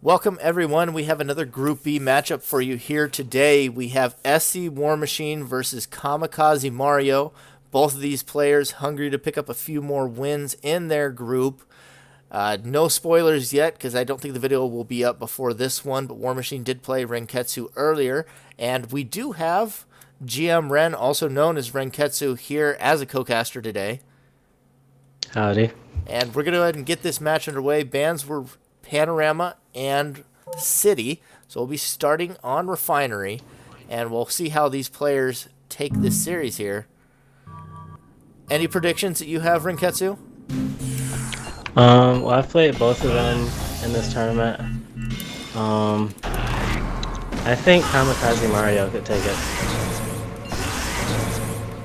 Welcome, everyone. We have another Group B matchup for you here today. We have SC Warmachine versus KamikazeMario. Both of these players hungry to pick up a few more wins in their group. No spoilers yet, because I don't think the video will be up before this one, but Warmachine did play Renketsu earlier. And we do have GM Ren, also known as Renketsu, here as a co-caster today. Howdy. And we're going to go ahead and get this match underway. Bands were Panorama and City. So we'll be starting on Refinery, and we'll see how these players take this series here. Any predictions that you have, Renketsu? Well, I've played both of them in this tournament. I think KamikazeMario could take it.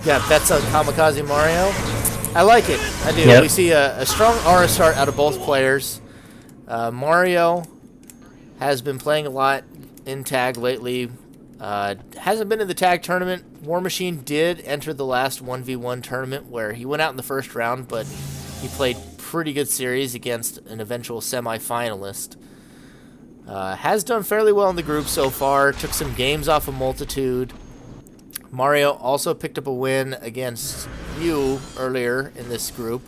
Yeah, that's a KamikazeMario. I like it. I do. Yep. We see a strong aura start out of both players. Mario has been playing a lot in tag lately. Hasn't been in the tag tournament. Warmachine did enter the last 1v1 tournament where he went out in the first round, but he played pretty good series against an eventual semi-finalist. Has done fairly well in the group so far. Took some games off of Multitude. Mario also picked up a win against you earlier in this group.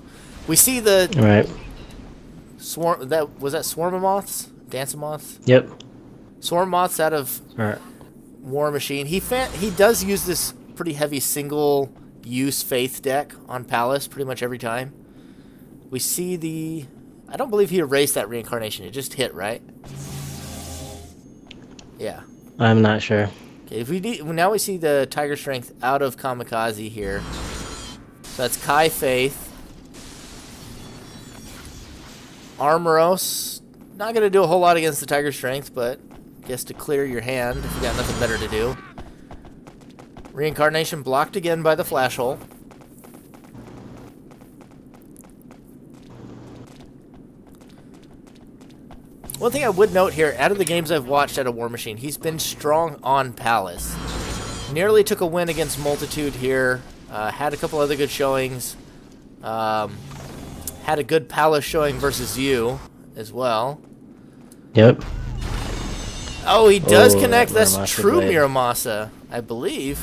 We see the Right. Swarm, was that Swarmamoths? Dance-a-moths? Yep. Swarmamoths out of Alright. Warmachine. He does use this pretty heavy single-use Faith deck on Palace pretty much every time. We see the... I don't believe he erased that reincarnation. It just hit, right? Yeah. I'm not sure. Okay, now we see the Tiger Strength out of Kamikaze here. So that's Kai Faith. Armoros, not going to do a whole lot against the Tiger Strength, but I guess to clear your hand if you got nothing better to do. Reincarnation blocked again by the Flash Hole. One thing I would note here, out of the games I've watched out of Warmachine, he's been strong on Palace. Nearly took a win against Multitude here. Had a couple other good showings. Had a good Palace showing versus you as well. Yep. Oh, he does connect. that That's Muramasa true blade. Muramasa, I believe.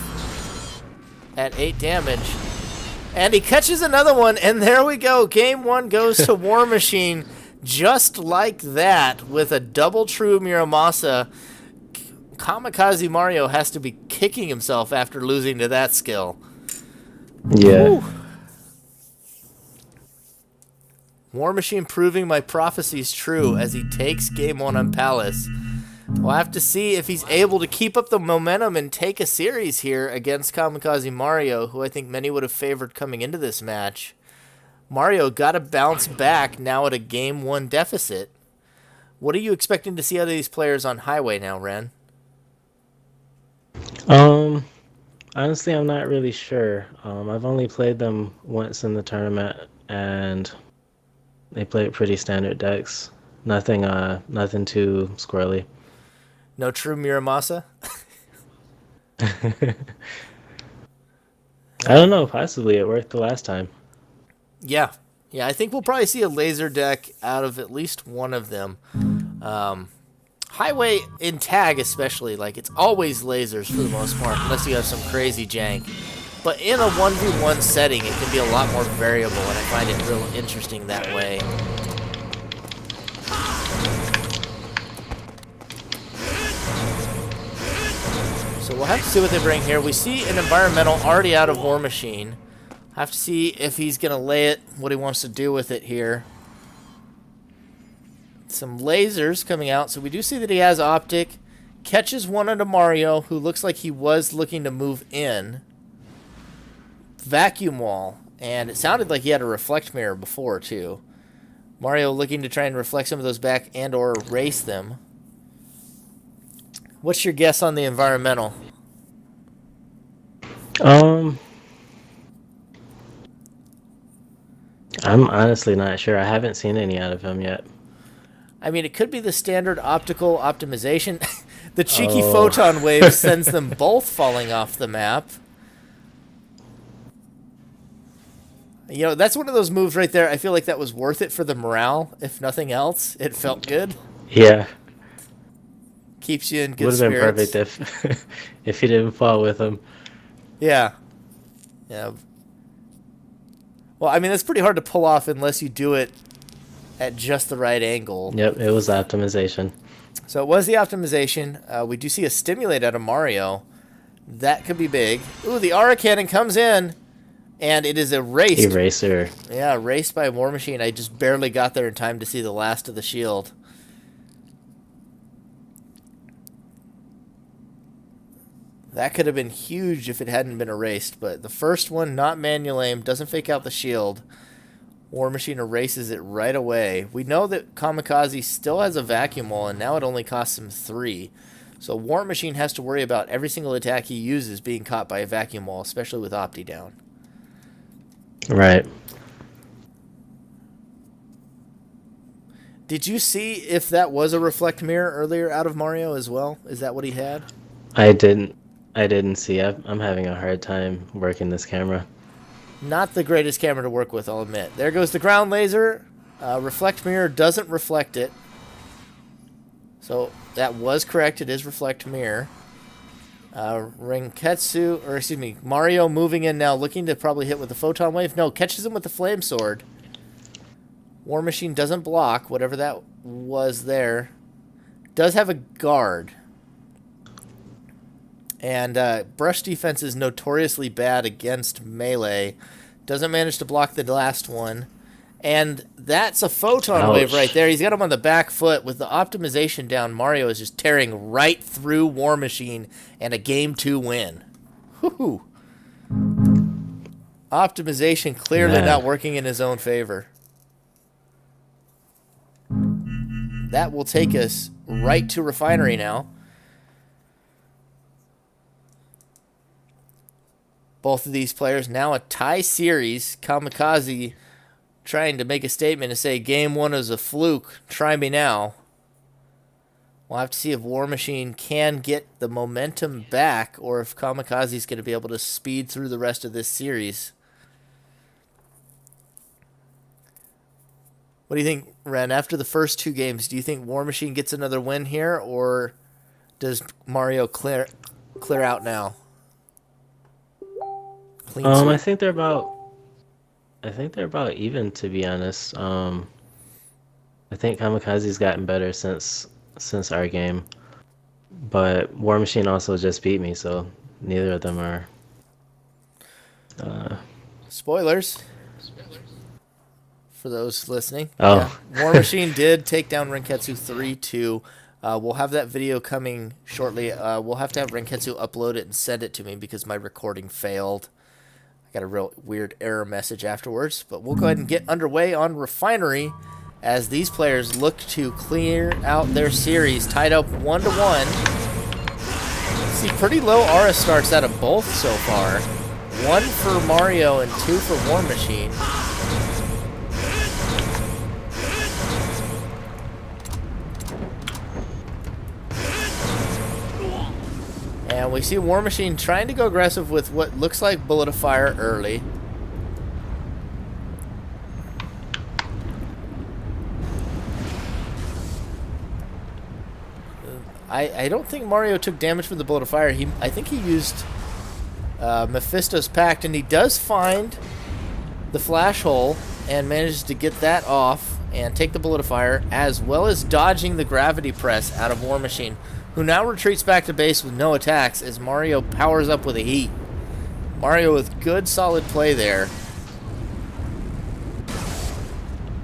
At 8 damage. And he catches another one, and there we go. Game 1 goes to Warmachine. Just like that, with a double true Muramasa, KamikazeMario has to be kicking himself after losing to that skill. Yeah. Whew. Warmachine proving my prophecies true as he takes game 1 on Palace. We'll have to see if he's able to keep up the momentum and take a series here against KamikazeMario, who I think many would have favored coming into this match. Mario got to bounce back now at a game 1 deficit. What are you expecting to see out of these players on Highway now, Ren? Honestly, I'm not really sure. I've only played them once in the tournament, and they played pretty standard decks. Nothing too squirrely. No true Muramasa? I don't know. Possibly it worked the last time. Yeah. Yeah, I think we'll probably see a laser deck out of at least one of them. Highway in tag especially, like it's always lasers for the most part, unless you have some crazy jank. But in a 1v1 setting, it can be a lot more variable, and I find it real interesting that way. So we'll have to see what they bring here. We see an environmental already out of Warmachine. Have to see if he's going to lay it, what he wants to do with it here. Some lasers coming out, so we do see that he has Optic. Catches one onto Mario, who looks like he was looking to move in. Vacuum Wall, and it sounded like he had a Reflect Mirror before, too. Mario looking to try and reflect some of those back and or erase them. What's your guess on the environmental? I'm honestly not sure. I haven't seen any out of him yet. I mean, it could be the standard optical optimization. The cheeky photon wave sends them both falling off the map. You know, that's one of those moves right there. I feel like that was worth it for the morale, if nothing else. It felt good. Yeah. keeps you in good Would have been spirits. perfect if he didn't fall with him. Yeah. Yeah. Well, I mean, that's pretty hard to pull off unless you do it at just the right angle. Yep, it was optimization. So it was the optimization. We do see a stimulate out of Mario. That could be big. Ooh, the Aura Cannon comes in, and it is erased. Eraser. Yeah, erased by Warmachine. I just barely got there in time to see the last of the shield. That could have been huge if it hadn't been erased, but the first one, not manual aim, doesn't fake out the shield. Warmachine erases it right away. We know that Kamikaze still has a vacuum wall, and now it only costs him 3. So Warmachine has to worry about every single attack he uses being caught by a vacuum wall, especially with Opti down. Right. Did you see if that was a reflect mirror earlier out of Mario as well? Is that what he had? I didn't see. I'm having a hard time working this camera. Not the greatest camera to work with, I'll admit. There goes the ground laser. Reflect mirror doesn't reflect it. So that was correct. It is reflect mirror. Mario moving in now, looking to probably hit with the photon wave. No, catches him with the flame sword. Warmachine doesn't block, whatever that was there. Does have a guard. And brush defense is notoriously bad against melee. Doesn't manage to block the last one. And that's a photon wave right there. He's got him on the back foot. With the optimization down, Mario is just tearing right through Warmachine and a Game 2 win. Whew. Optimization clearly not working in his own favor. That will take us right to Refinery now. Both of these players now a tie series. Kamikaze trying to make a statement and say game 1 is a fluke. Try me now. We'll have to see if Warmachine can get the momentum back or if Kamikaze is going to be able to speed through the rest of this series. What do you think, Ren? After the first 2 games, do you think Warmachine gets another win here, or does Mario clear out now? I think they're about even, to be honest. I think Kamikaze's gotten better since our game, but Warmachine also just beat me, so neither of them are. Spoilers for those listening. Oh, yeah. Warmachine did take down Renketsu 3-2. We'll have that video coming shortly. We'll have to have Renketsu upload it and send it to me because my recording failed. Got a real weird error message afterwards, but we'll go ahead and get underway on Refinery as these players look to clear out their series, tied up 1-1. See, pretty low aura starts out of both so far. 1 for Mario and 2 for Warmachine. And we see Warmachine trying to go aggressive with what looks like Bullet of Fire early. I don't think Mario took damage from the Bullet of Fire. I think he used Mephisto's Pact, and he does find the flash hole and manages to get that off and take the Bullet of Fire, as well as dodging the gravity press out of Warmachine, who now retreats back to base with no attacks as Mario powers up with a heat. Mario with good solid play there.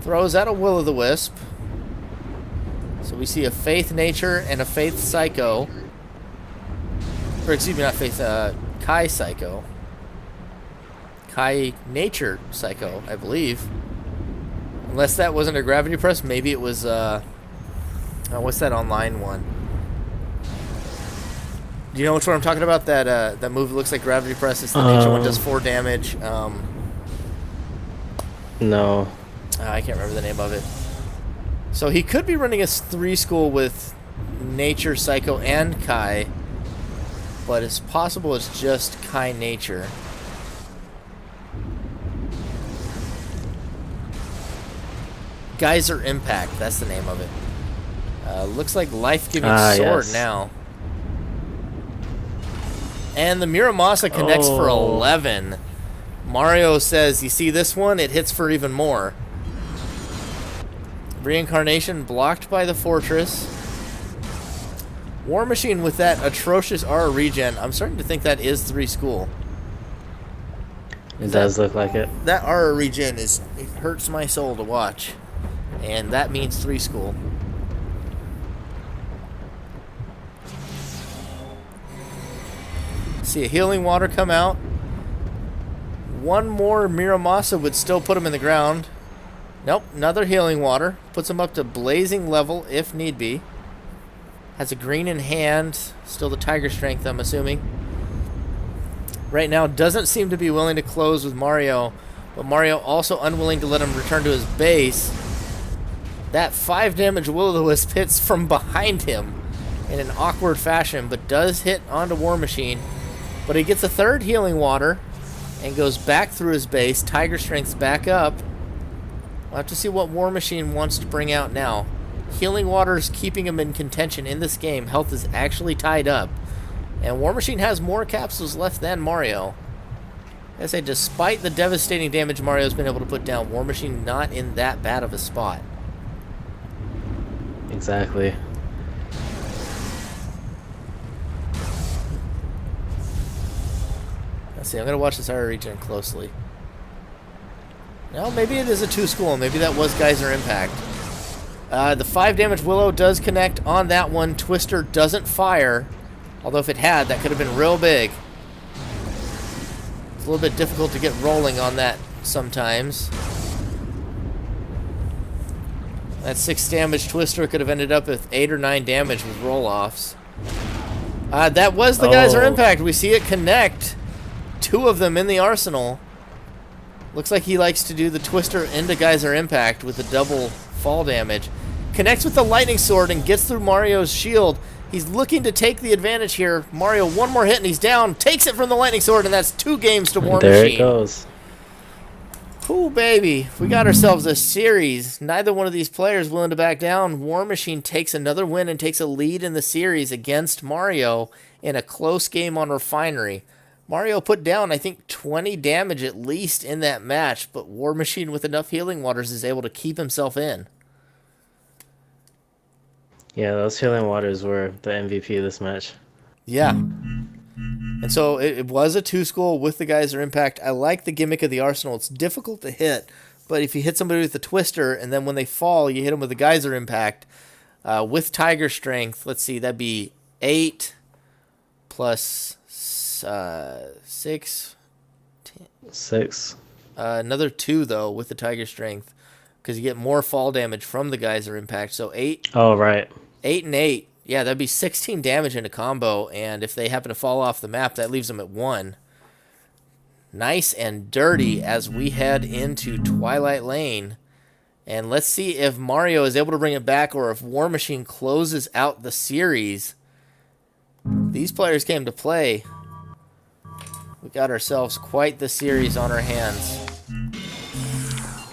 Throws out a Will-o'-the-Wisp. So we see a Faith Nature and a Faith Psycho. Or excuse me, not Faith, Kai Psycho. Kai Nature Psycho, I believe. Unless that wasn't a gravity press, maybe it was, what's that online one? Do you know which one I'm talking about? That move looks like gravity press. It's the nature one, does 4 damage. No. I can't remember the name of it. So he could be running a 3-school with Nature, Psycho, and Kai. But it's possible it's just Kai Nature. Geyser Impact, that's the name of it. Looks like life-giving sword yes. now. And the Muramasa connects for 11. Mario says, you see this one? It hits for even more. Reincarnation blocked by the fortress. Warmachine with that atrocious aura regen. I'm starting to think that is 3 school. It does look like it. That aura regen it hurts my soul to watch. And that means 3 school. See a healing water come out. One more Muramasa would still put him in the ground. Nope, another healing water. Puts him up to blazing level if need be. Has a green in hand. Still the tiger strength, I'm assuming. Right now doesn't seem to be willing to close with Mario. But Mario also unwilling to let him return to his base. That 5 damage Will-O-The-Wisp hits from behind him in an awkward fashion. But does hit onto Warmachine. But he gets a 3rd healing water. And goes back through his base. Tiger strength's back up. We'll have to see what Warmachine wants to bring out now. Healing water is keeping him in contention in this game. Health is actually tied up. And Warmachine has more capsules left than Mario. I say, despite the devastating damage Mario's been able to put down, Warmachine not in that bad of a spot. Exactly. Let's see, I'm going to watch this aura regen closely. No, maybe it is a 2 school. Maybe that was Geyser Impact. The 5 damage Willow does connect on that one. Twister doesn't fire. Although if it had, that could have been real big. It's a little bit difficult to get rolling on that sometimes. That 6 damage Twister could have ended up with 8 or 9 damage with roll-offs. That was the Geyser Impact. We see it connect. 2 of them in the arsenal. Looks like he likes to do the Twister into Geyser Impact with the double fall damage. Connects with the Lightning Sword and gets through Mario's shield. He's looking to take the advantage here. Mario, one more hit and he's down. Takes it from the Lightning Sword, and that's 2 games to Warmachine. There it goes. Ooh, baby. We got ourselves a series. Neither one of these players willing to back down. Warmachine takes another win and takes a lead in the series against Mario in a close game on Refinery. Mario put down, I think, 20 damage at least in that match, but Warmachine with enough healing waters is able to keep himself in. Yeah, those healing waters were the MVP of this match. Yeah. And so it was a 2 school with the Geyser Impact. I like the gimmick of the Arsenal. It's difficult to hit, but if you hit somebody with the Twister and then when they fall, you hit them with the Geyser Impact with Tiger Strength, let's see, that'd be 8 plus 6. 6. Another 2, though, with the Tiger Strength, because you get more fall damage from the Geyser Impact. So 8. Oh, right. 8 and 8. Yeah, that'd be 16 damage in a combo, and if they happen to fall off the map, that leaves them at 1. Nice and dirty as we head into Twilight Lane. And let's see if Mario is able to bring it back or if Warmachine closes out the series. These players came to play. We got ourselves quite the series on our hands.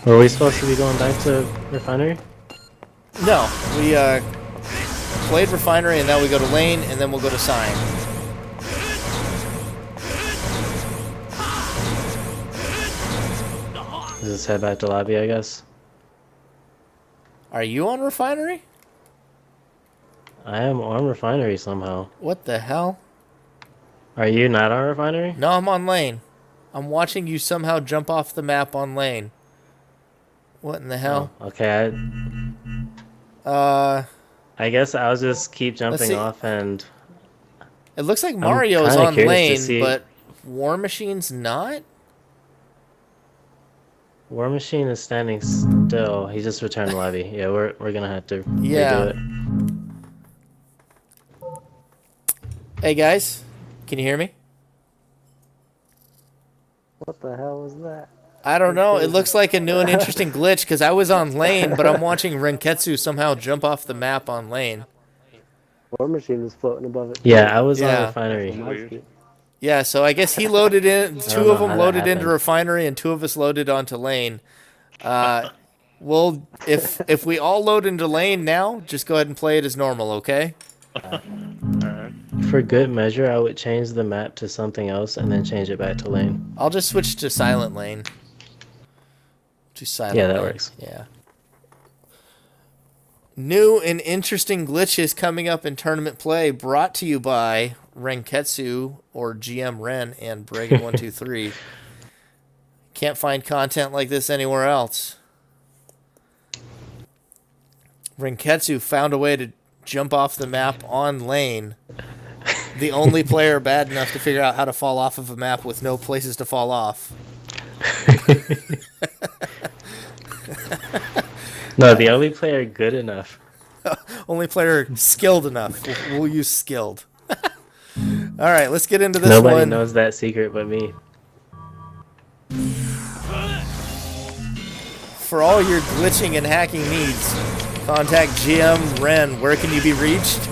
Were we supposed to be going back to Refinery? No, we played Refinery and now we go to Lane and then we'll go to Sign. Let's head back to lobby, I guess. Are you on Refinery? I am on Refinery somehow. What the hell? Are you not on Refinery? No, I'm on Lane. I'm watching you somehow jump off the map on Lane. What in the hell? Oh, okay, I guess I'll just keep jumping off and... It looks like Mario's on Lane, see... but Warmachine's not? Warmachine is standing still. He just returned lobby. Yeah, we're gonna have to redo it. Hey guys, can you hear me? What the hell was that? I don't know. It looks like a new and interesting glitch because I was on Lane, but I'm watching Renketsu somehow jump off the map on Lane. Warmachine was floating above it. Yeah, I was on Refinery. Yeah, so I guess he loaded in. 2 of them loaded into Refinery, and 2 of us loaded onto Lane. Well, if we all load into lane now, just go ahead and play it as normal, okay? Alright. For good measure, I would change the map to something else and then change it back to lane. I'll just switch to silent lane. To silent Yeah, that lane. works. Yeah. New and interesting glitches coming up in tournament play, brought to you by Renketsu or GM Ren and Bragan123. Can't find content like this anywhere else. Renketsu found a way to jump off the map on lane. The only player bad enough to figure out how to fall off of a map with no places to fall off. No, the only player good enough. Only player skilled enough. We'll use skilled. All right, let's get into this Nobody one. knows that secret but me. For all your glitching and hacking needs, contact GM Ren. Where can you be reached?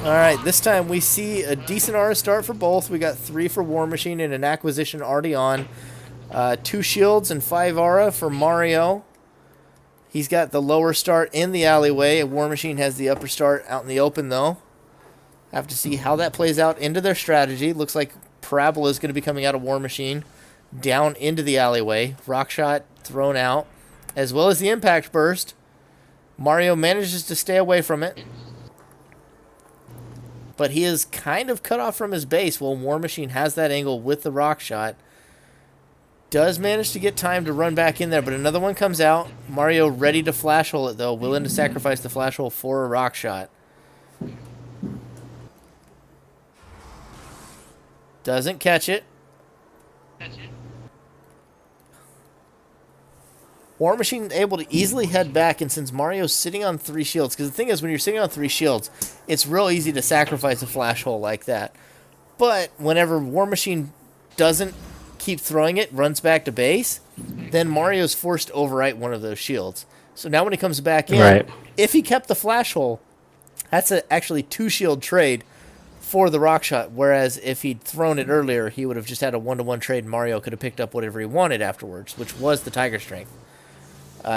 All right, this time we see a decent aura start for both. We got 3 for Warmachine and an acquisition already on. 2 shields and 5 aura for Mario. He's got the lower start in the alleyway. Warmachine has the upper start out in the open, though. Have to see how that plays out into their strategy. Looks like Parabola is going to be coming out of Warmachine down into the alleyway. Rock shot thrown out, as well as the impact burst. Mario manages to stay away from it, but he is kind of cut off from his base while Warmachine has that angle with the rock shot. Does manage to get time to run back in there, but another one comes out. Mario ready to flash hole it, though, willing to sacrifice the flash hole for a rock shot. Doesn't catch it. Warmachine able to easily head back, and since Mario's sitting on 3 shields, because the thing is, when you're sitting on 3 shields, it's real easy to sacrifice a flash hole like that. But whenever Warmachine doesn't keep throwing it, runs back to base, then Mario's forced to overwrite one of those shields. So now when he comes back in, Right. if he kept the flash hole, that's actually 2 shield trade for the rock shot, whereas if he'd thrown it earlier, he would have just had a 1-to-1 trade, and Mario could have picked up whatever he wanted afterwards, which was the Tiger Strength.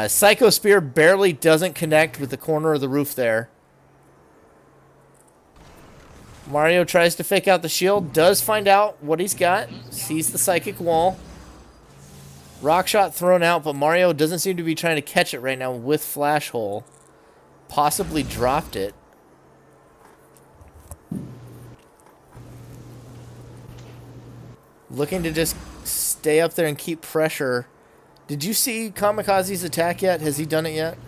Psycho Spear barely doesn't connect with the corner of the roof there. Mario tries to fake out the shield, does find out what he's got, sees the Psychic Wall. Rock shot thrown out, but Mario doesn't seem to be trying to catch it right now with Flash Hole. Possibly dropped it. Looking to just stay up there and keep pressure. Did you see Kamikaze's attack yet? Has he done it yet?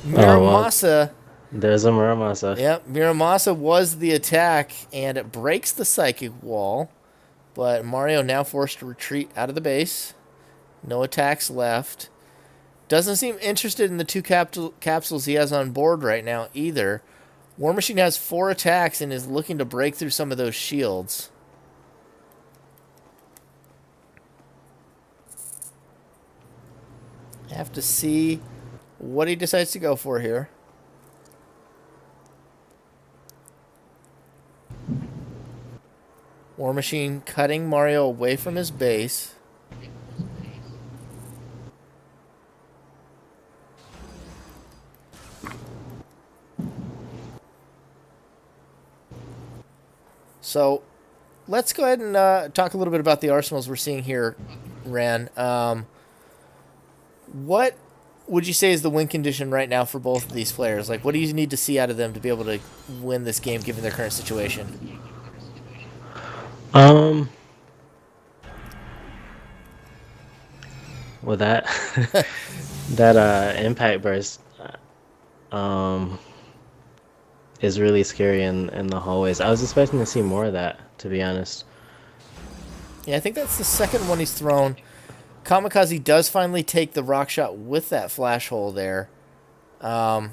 Miramasa. There's a Muramasa. Yep, Miramasa was the attack, and it breaks the Psychic Wall. But Mario now forced to retreat out of the base. No attacks left. Doesn't seem interested in the 2 capsules he has on board right now either. Warmachine has 4 attacks and is looking to break through some of those shields. Have to see what he decides to go for here. Warmachine cutting Mario away from his base. So, let's go ahead and talk a little bit about the arsenals we're seeing here, Ran. What would you say is the win condition right now for both of these players? Like, what do you need to see out of them to be able to win this game given their current situation? Well, that that impact burst is really scary in the hallways. I was expecting to see more of that, to be honest. Yeah, I think that's the second one he's thrown. Kamikaze does finally take the rock shot with that flash hole there. I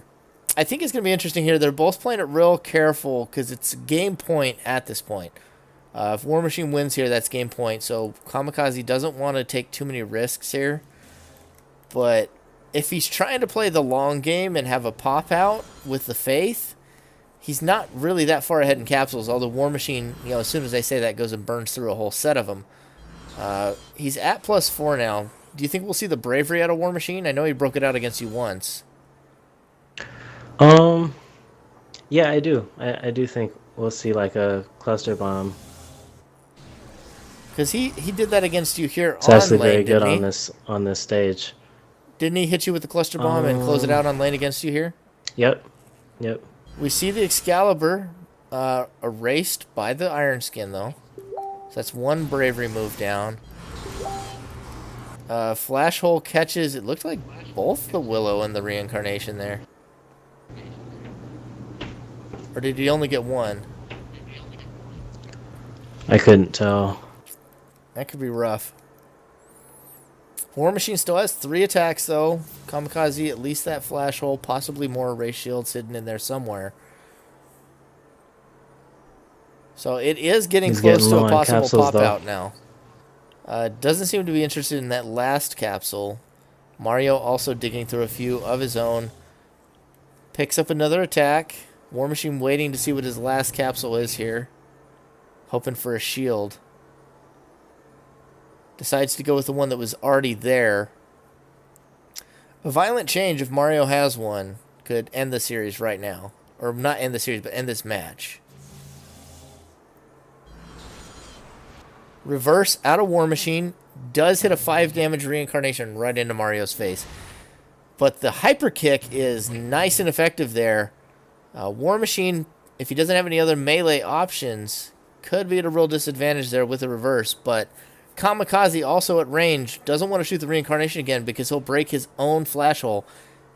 think it's going to be interesting here. They're both playing it real careful because it's game point at this point. If Warmachine wins here, that's game point. So Kamikaze doesn't want to take too many risks here. But if he's trying to play the long game and have a pop out with the Faith, He's not really that far ahead in capsules, although Warmachine, as soon as I say that, goes and burns through a whole set of them. He's at +4 now. Do you think we'll see the bravery out of Warmachine? I know he broke it out against you once. Yeah, I do. I do think we'll see like a cluster bomb. Because he did that against you here It's on actually lane, very good didn't on this stage. Didn't he hit you with the cluster bomb and close it out on lane against you here? Yep. We see the Excalibur erased by the Iron Skin, though. So that's one bravery move down. Flash Hole catches, it looked like both the Willow and the Reincarnation there. Or did he only get one? I couldn't tell. That could be rough. Warmachine still has 3 attacks, though. Kamikaze, at least that Flash Hole, possibly more Erase Shields hidden in there somewhere. So it is getting close to a possible pop-out now. Doesn't seem to be interested in that last capsule. Mario also digging through a few of his own. Picks up another attack. Warmachine waiting to see what his last capsule is here. Hoping for a shield. Decides to go with the one that was already there. A violent change, if Mario has one, could end the series right now. Or not end the series, but end this match. Reverse out of Warmachine. Does hit a 5 damage reincarnation right into Mario's face. But the hyper kick is nice and effective there. Warmachine, if he doesn't have any other melee options, could be at a real disadvantage there with the reverse. But Kamikaze, also at range, doesn't want to shoot the reincarnation again because he'll break his own Flash Hole.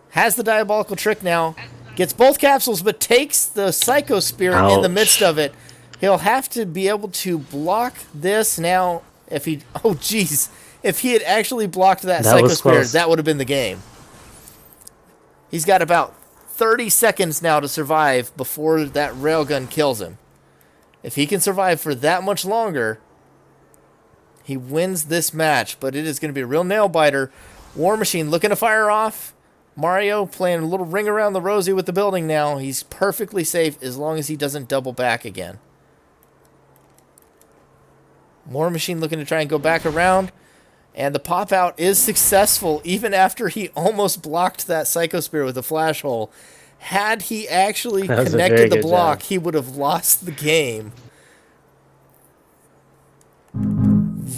Has the diabolical trick now. Gets both capsules, but takes the Psycho Spear in the midst of it. He'll have to be able to block this now. If he, oh jeez, if he had actually blocked that Psycho Spear, that would have been the game. He's got about 30 seconds now to survive before that railgun kills him. If he can survive for that much longer, he wins this match. But it is going to be a real nail biter. Warmachine looking to fire off. Mario playing a little ring around the rosy with the building now. He's perfectly safe as long as he doesn't double back again. Warmachine looking to try and go back around. And the pop-out is successful even after he almost blocked that Psycho Spear with a Flash Hole. Had he actually connected the block, he would have lost the game.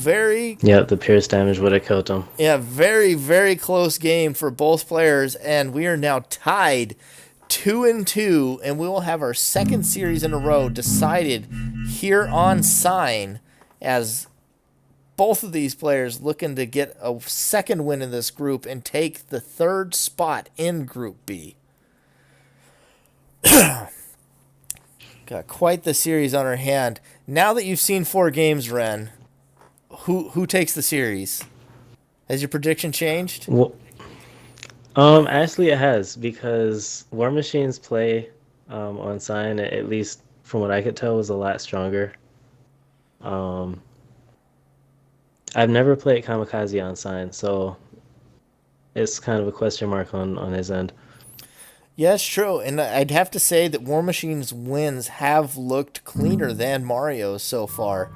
The pierce damage would have killed him. Yeah, very, very close game for both players. And we are now tied 2-2. And we will have our second series in a row decided here on Sign, as both of these players looking to get a second win in this group and take the third spot in Group B. Got quite the series on our hand. Now that you've seen 4 games, Ren, who takes the series? Has your prediction changed? Well, actually it has, because Warmachine's play on Sign, at least from what I could tell, was a lot stronger. I've never played Kamikaze on Sign, so it's kind of a question mark on his end. Yeah, it's true. And I'd have to say that Warmachine's wins have looked cleaner than Mario's so far.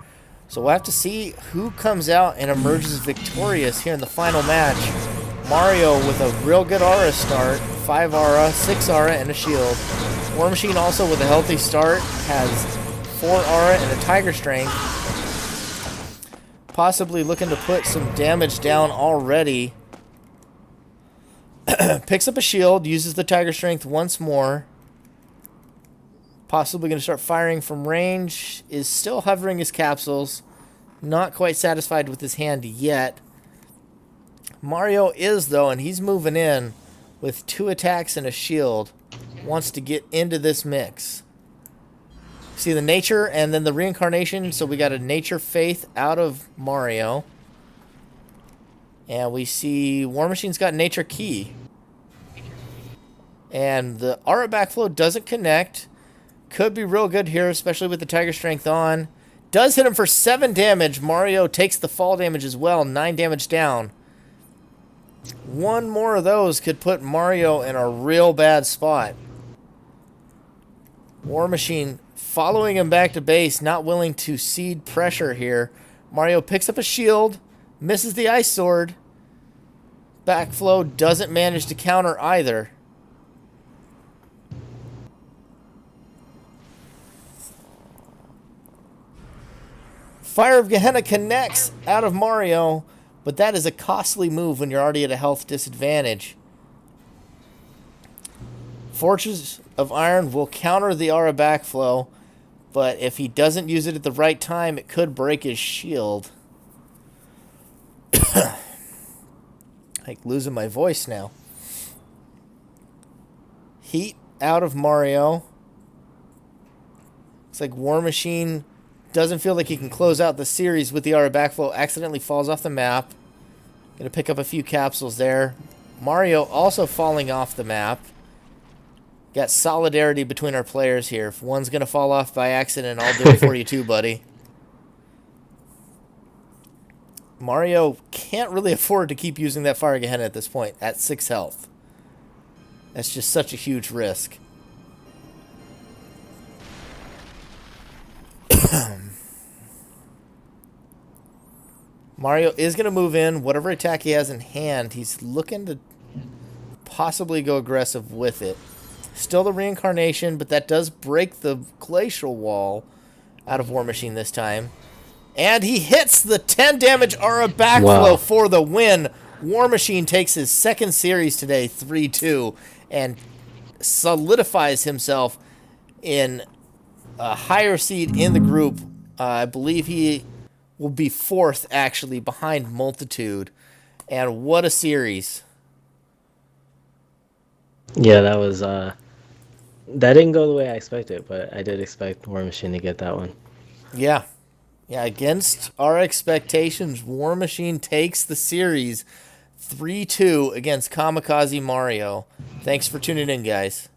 So we'll have to see who comes out and emerges victorious here in the final match. Mario with a real good aura start. 5 aura, 6 aura, and a shield. Warmachine also with a healthy start. Has 4 aura and a Tiger Strength. Possibly looking to put some damage down already. Picks up a shield, uses the Tiger Strength once more. Possibly going to start firing from range. Is still hovering his capsules. Not quite satisfied with his hand yet. Mario is, though, and he's moving in with 2 attacks and a shield. Wants to get into this mix. See the nature and then the reincarnation. So we got a nature faith out of Mario. And we see Warmachine's got nature key. And the aura backflow doesn't connect. Could be real good here, especially with the Tiger Strength on. Does hit him for 7 damage. Mario takes the fall damage as well. 9 damage down. One more of those could put Mario in a real bad spot. Warmachine following him back to base, not willing to cede pressure here. Mario picks up a shield, misses the ice sword. Backflow doesn't manage to counter either. Fire of Gehenna connects out of Mario, but that is a costly move when you're already at a health disadvantage. Fortress of Iron will counter the aura backflow, but if he doesn't use it at the right time, it could break his shield. Like losing my voice now. Heat out of Mario. It's like Warmachine doesn't feel like he can close out the series with the aura backflow. Accidentally falls off the map. Gonna pick up a few capsules there. Mario also falling off the map. Got solidarity between our players here. If one's gonna fall off by accident, I'll do it for you too, buddy. Mario can't really afford to keep using that Fire Gehenna at this point, at 6 health. That's just such a huge risk. Mario is going to move in. Whatever attack he has in hand, he's looking to possibly go aggressive with it. Still the reincarnation, but that does break the glacial wall out of Warmachine this time. And he hits the 10 damage aura backflow for the win. Warmachine takes his second series today, 3-2, and solidifies himself in a higher seed in the group. I believe he will be 4th, actually, behind Multitude. And what a series. Yeah, that was... that didn't go the way I expected, but I did expect Warmachine to get that one. Yeah. Yeah, against our expectations, Warmachine takes the series 3-2 against KamikazeMario. Thanks for tuning in, guys.